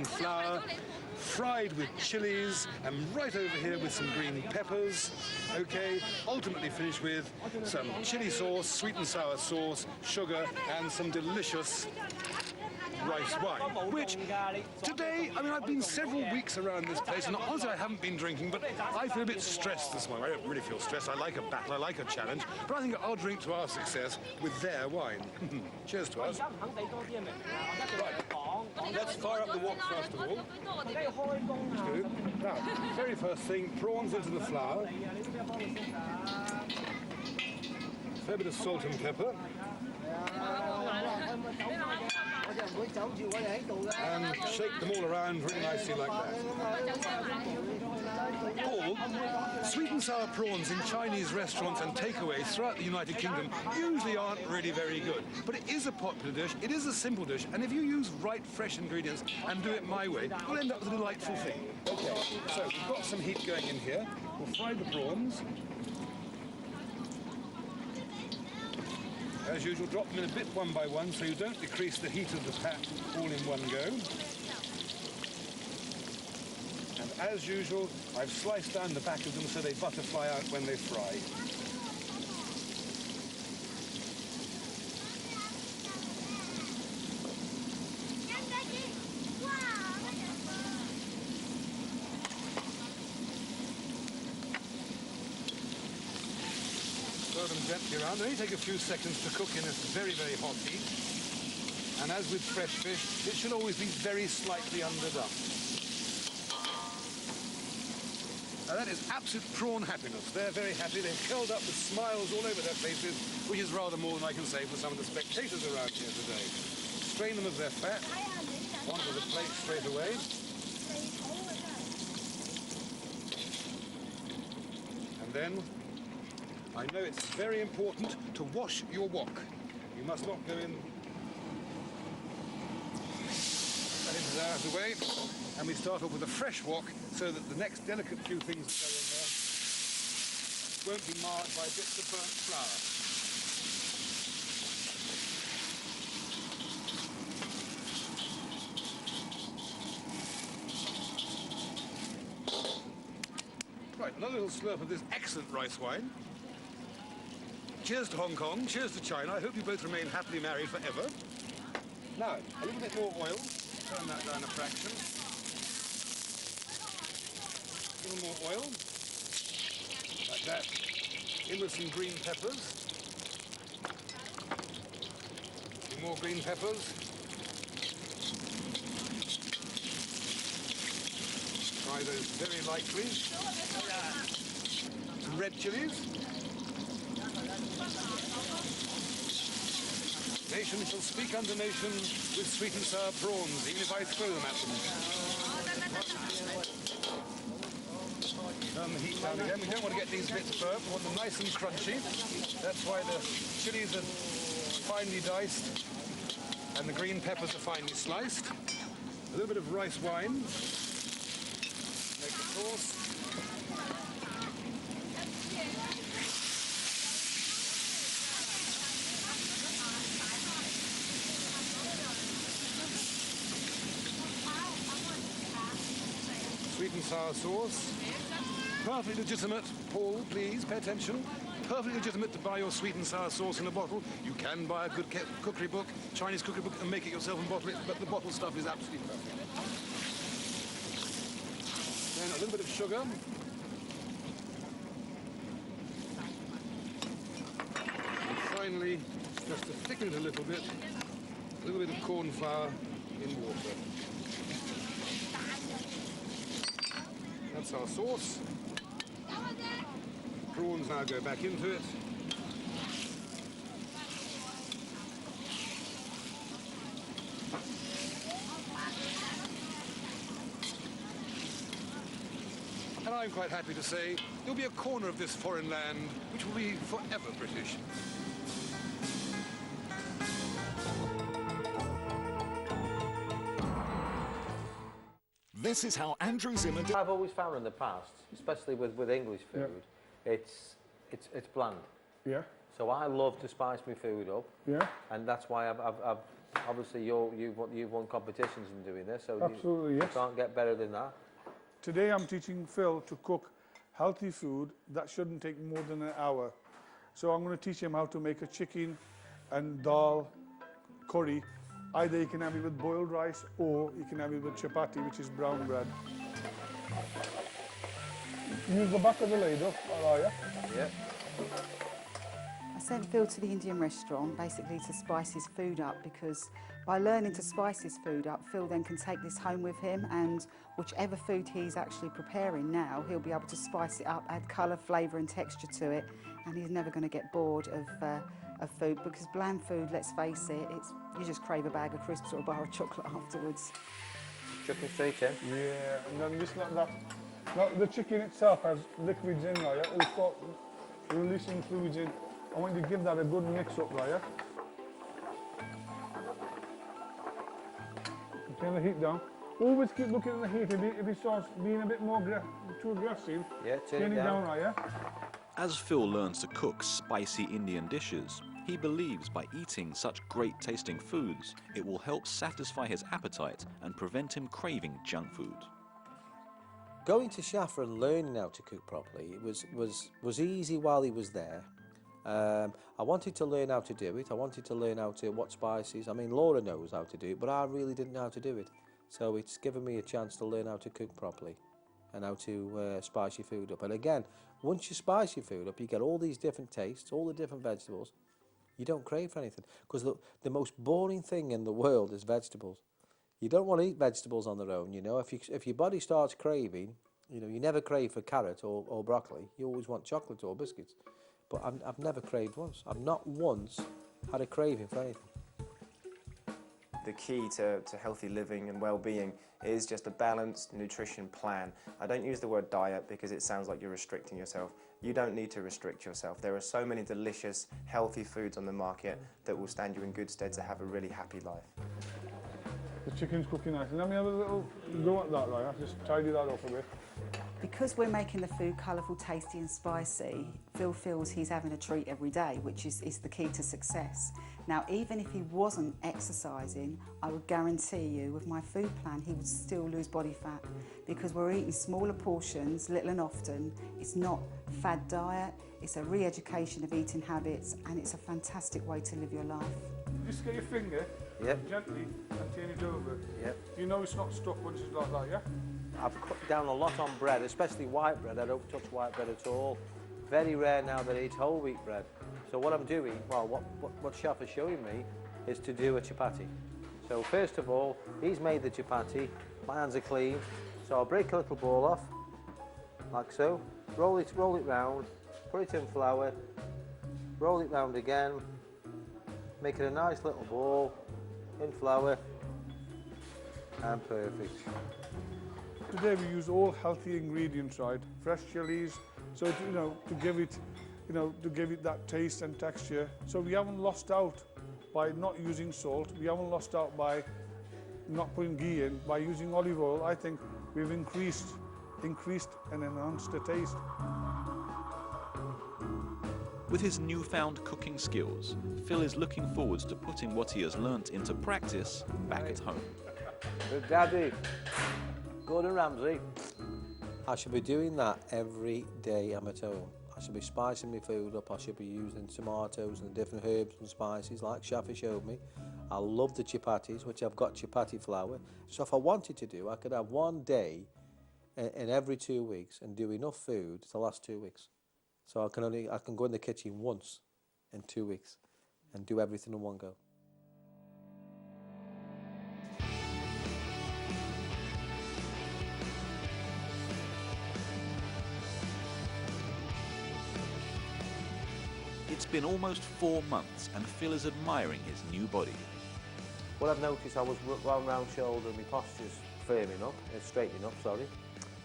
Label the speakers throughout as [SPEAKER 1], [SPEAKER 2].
[SPEAKER 1] flour, fried with chilies, and right over here with some green peppers. Okay, ultimately finished with some chili sauce, sweet and sour sauce, sugar, and some delicious rice wine, which today, I mean, I've been several weeks around this place, and honestly, I haven't been drinking, but I feel a bit stressed this morning. I don't really feel stressed. I like a battle, I like a challenge, but I think I'll drink to our success with their wine. Cheers to us. Right, let's fire up the wok first of all. Good. Now, very first thing, prawns into the flour. Fair bit of salt and pepper. And shake them all around really nicely like that. Paul, sweet and sour prawns in Chinese restaurants and takeaways throughout the United Kingdom usually aren't really very good. But it is a popular dish, it is a simple dish, and if you use right fresh ingredients and do it my way, you'll end up with a delightful thing. Okay, so we've got some heat going in here. We'll fry the prawns. As usual, drop them in a bit one by one so you don't decrease the heat of the pat all in one go. And as usual, I've sliced down the back of them so they butterfly out when they fry. Stir them gently around. They only take a few seconds to cook in this very, very hot heat. And as with fresh fish, it should always be very slightly underdone. Now that is absolute prawn happiness. They're very happy. They've curled up with smiles all over their faces, which is rather more than I can say for some of the spectators around here today. Strain them of their fat onto the plate straight away. And then, I know it's very important to wash your wok. You must not go in. That is out of the way. And we start off with a fresh wok so that the next delicate few things that go in there won't be marred by bits of burnt flour. Right, another little slurp of this excellent rice wine. Cheers to Hong Kong, cheers to China. I hope you both remain happily married forever. Now, a little bit more oil. Turn that down a fraction. A little more oil. Like that. In with some green peppers. Some more green peppers. Fry those very lightly. Some red chilies. Nation shall speak unto nation with sweet and sour prawns, even if I throw them at them. Turn the heat down again. We don't want to get these bits burnt. We want them nice and crunchy. That's why the chilies are finely diced and the green peppers are finely sliced. A little bit of rice wine. Make the sauce. Sweet and sour sauce. Perfectly legitimate. Paul, please, pay attention. Perfectly legitimate to buy your sweet and sour sauce in a bottle. You can buy a good cookery book, Chinese cookery book, and make it yourself and bottle it, but the bottle stuff is absolutely perfect. Then a little bit of sugar. And finally, just to thicken it a little bit of corn flour in water. That's our sauce. Prawns now go back into it. And I'm quite happy to say there'll be a corner of this foreign land which will be forever British.
[SPEAKER 2] This is how Andrew Zimmer did.
[SPEAKER 3] I've always found in the past, especially with English food, it's bland.
[SPEAKER 4] Yeah.
[SPEAKER 2] So I love to spice my food up.
[SPEAKER 3] Yeah.
[SPEAKER 2] And that's why I've obviously you've won competitions in doing this, so
[SPEAKER 3] Absolutely,
[SPEAKER 2] you
[SPEAKER 3] yes.
[SPEAKER 2] can't get better than that.
[SPEAKER 3] Today I'm teaching Phil to cook healthy food that shouldn't take more than an hour. So I'm going to teach him how to make a chicken and dal curry. Either you can have it with boiled rice or you can have it with chapati, which is brown bread. Use the back of the ladle, Araya.
[SPEAKER 2] Yeah.
[SPEAKER 4] I sent Phil to the Indian restaurant basically to spice his food up, because by learning to spice his food up, Phil then can take this home with him, and whichever food he's actually preparing now, he'll be able to spice it up, add colour, flavour and texture to it, and he's never going to get bored of food, because bland food, let's face it, you just crave a bag of crisps or a bar of chocolate afterwards.
[SPEAKER 2] Chucking straight in.
[SPEAKER 3] Yeah, and then just like that. Now, the chicken itself has liquids in, Raya. It's got releasing fluids in. I want you to give that a good mix up, Raya. Turn the heat down. Always keep looking at the heat. If it starts being a bit more too aggressive,
[SPEAKER 2] Yeah,
[SPEAKER 3] turn it down, Raya.
[SPEAKER 5] As Phil learns to cook spicy Indian dishes, he believes by eating such great tasting foods, it will help satisfy his appetite and prevent him craving junk food.
[SPEAKER 2] Going to Shafra and learning how to cook properly, it was easy while he was there. I wanted to learn how to do it. I wanted to learn what spices. I mean, Laura knows how to do it, but I really didn't know how to do it. So it's given me a chance to learn how to cook properly and how to spice your food up. And again, once you spice your food up, you get all these different tastes, all the different vegetables. You don't crave for anything, because the most boring thing in the world is vegetables. You don't want to eat vegetables on their own, you know. If your body starts craving, you know, you never crave for carrot or broccoli. You always want chocolate or biscuits. But I've never craved once. I've not once had a craving for anything.
[SPEAKER 6] The key to healthy living and well-being is just a balanced nutrition plan. I don't use the word diet because it sounds like you're restricting yourself. You don't need to restrict yourself. There are so many delicious, healthy foods on the market that will stand you in good stead to have a really happy life.
[SPEAKER 3] The chicken's cooking nice. Let me have a little go at that, Raya. Just tidy that up a bit.
[SPEAKER 4] Because we're making the food colourful, tasty and spicy, Phil feels he's having a treat every day, which is the key to success. Now, even if he wasn't exercising, I would guarantee you with my food plan he would still lose body fat, because we're eating smaller portions, little and often. It's not a fad diet, it's a re-education of eating habits, and it's a fantastic way to live your life.
[SPEAKER 3] Just get your finger gently and turn it over.
[SPEAKER 2] Yep.
[SPEAKER 3] You know it's not stuck once it's like that, yeah?
[SPEAKER 2] I've cut down a lot on bread, especially white bread. I don't touch white bread at all. Very rare now that I eat whole wheat bread. So what I'm doing, well, what Chef is showing me is to do a chapati. So first of all, he's made the chapati. My hands are clean. So I'll break a little ball off, like so. Roll it round, put it in flour, roll it round again, make it a nice little ball in flour, and perfect.
[SPEAKER 3] Today we use all healthy ingredients, right? Fresh chilies, so to give it that taste and texture. So we haven't lost out by not using salt. We haven't lost out by not putting ghee in. By using olive oil, I think we've increased and enhanced the taste.
[SPEAKER 5] With his newfound cooking skills, Phil is looking forwards to putting what he has learnt into practice back at home.
[SPEAKER 2] Good daddy. Gordon Ramsay. I should be doing that every day I'm at home. I should be spicing my food up. I should be using tomatoes and different herbs and spices like Shafi showed me. I love the chapatis, which I've got chapati flour. So if I wanted to do, I could have one day in every 2 weeks and do enough food to last 2 weeks. So I can go in the kitchen once in 2 weeks and do everything in one go.
[SPEAKER 5] It's been almost 4 months and Phil is admiring his new body.
[SPEAKER 2] What I've noticed, I was round shoulder, my posture's firming up, straightening up, sorry.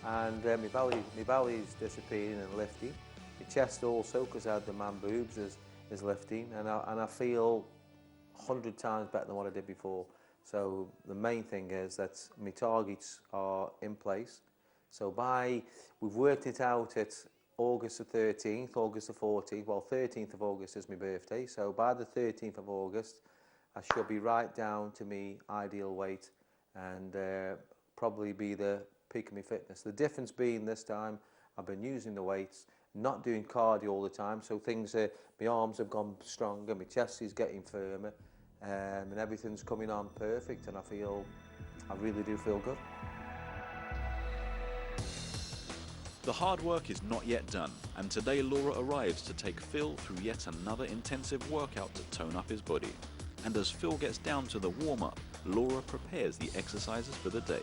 [SPEAKER 2] And my belly's disappearing and lifting. My chest also, because I had the man boobs, is lifting. And I feel 100 times better than what I did before. So the main thing is that my targets are in place. So we've worked it out at August the 13th, August the 14th, well 13th of August is my birthday, so by the 13th of August I shall be right down to me ideal weight and probably be the peak of my fitness. The difference being this time I've been using the weights, not doing cardio all the time, so things my arms have gone stronger, my chest is getting firmer, and everything's coming on perfect, and I really do feel good.
[SPEAKER 5] The hard work is not yet done, and today Laura arrives to take Phil through yet another intensive workout to tone up his body. And as Phil gets down to the warm-up, Laura prepares the exercises for the day.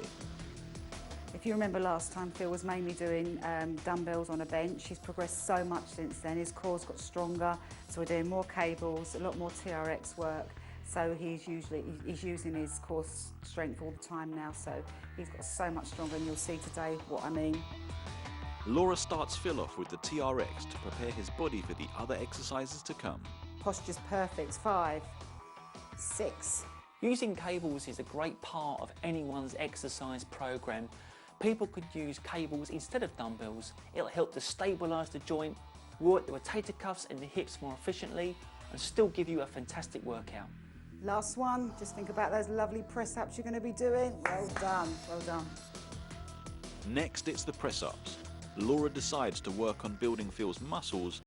[SPEAKER 4] If you remember last time, Phil was mainly doing dumbbells on a bench. He's progressed so much since then. His core's got stronger, so we're doing more cables, a lot more TRX work. So he's using his core strength all the time now, so he's got so much stronger, and you'll see today what I mean.
[SPEAKER 5] Laura starts Phil off with the TRX to prepare his body for the other exercises to come.
[SPEAKER 4] Posture's perfect. 5, 6.
[SPEAKER 7] Using cables is a great part of anyone's exercise program. People could use cables instead of dumbbells. It'll help to stabilise the joint, work the rotator cuffs and the hips more efficiently, and still give you a fantastic workout.
[SPEAKER 4] Last one, just think about those lovely press-ups you're going to be doing. Well done, well done.
[SPEAKER 5] Next, it's the press-ups. Laura decides to work on building Phil's muscles